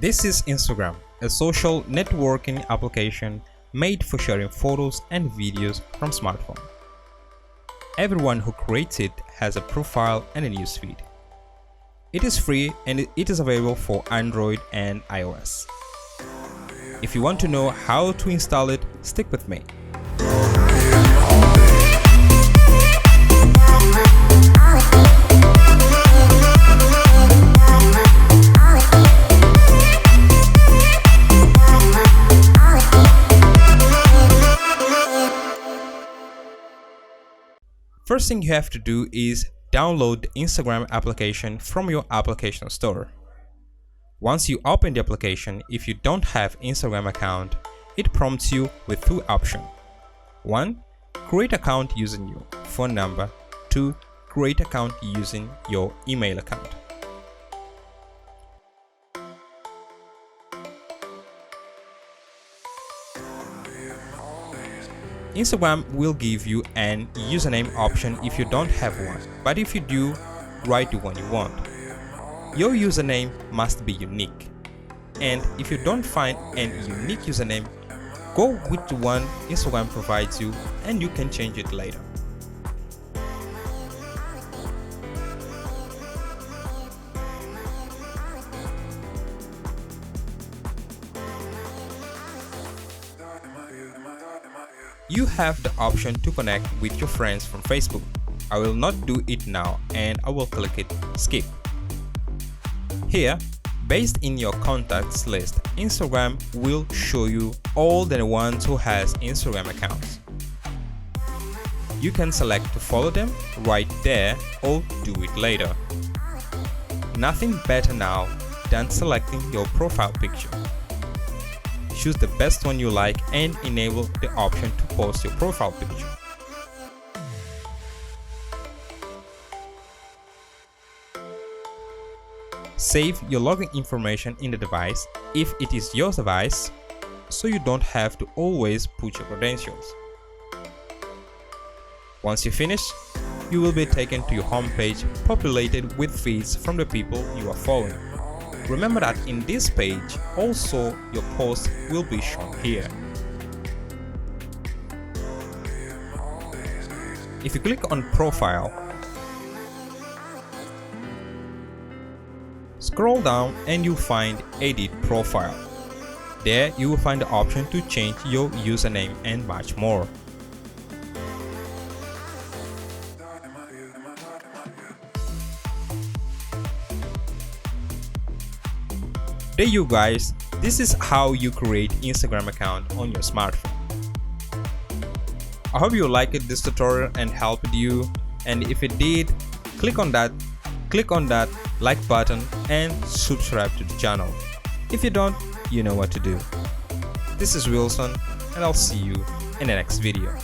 This is Instagram, a social networking application made for sharing photos and videos from smartphone. Everyone who creates it has a profile and a newsfeed. It is free and it is available for Android and iOS. If you want to know how to install it, stick with me. First thing you have to do is download the Instagram application from your application store. Once you open the application, if you don't have Instagram account, it prompts you with two options. 1. Create account using your phone number. 2. Create account using your email account. Instagram will give you an username option if you don't have one, but if you do, write the one you want. Your username must be unique, and if you don't find an unique username, go with the one Instagram provides you and you can change it later. You have the option to connect with your friends from Facebook. I will not do it now and I will click it skip. Here, based in your contacts list, Instagram will show you all the ones who has Instagram accounts. You can select to follow them right there or do it later. Nothing better now than selecting your profile picture. Choose the best one you like and enable the option to post your profile picture. Save your login information in the device if it is your device, so you don't have to always put your credentials. Once you finish, you will be taken to your homepage populated with feeds from the people you are following. Remember that in this page, also your post will be shown here. If you click on Profile, scroll down and you find Edit Profile. There you will find the option to change your username and much more. There you guys, this is how you create Instagram account on your smartphone. I hope you liked this tutorial and helped you, and if it did, click on that like button and subscribe to the channel. If you don't, you know what to do. This is Wilson and I'll see you in the next video.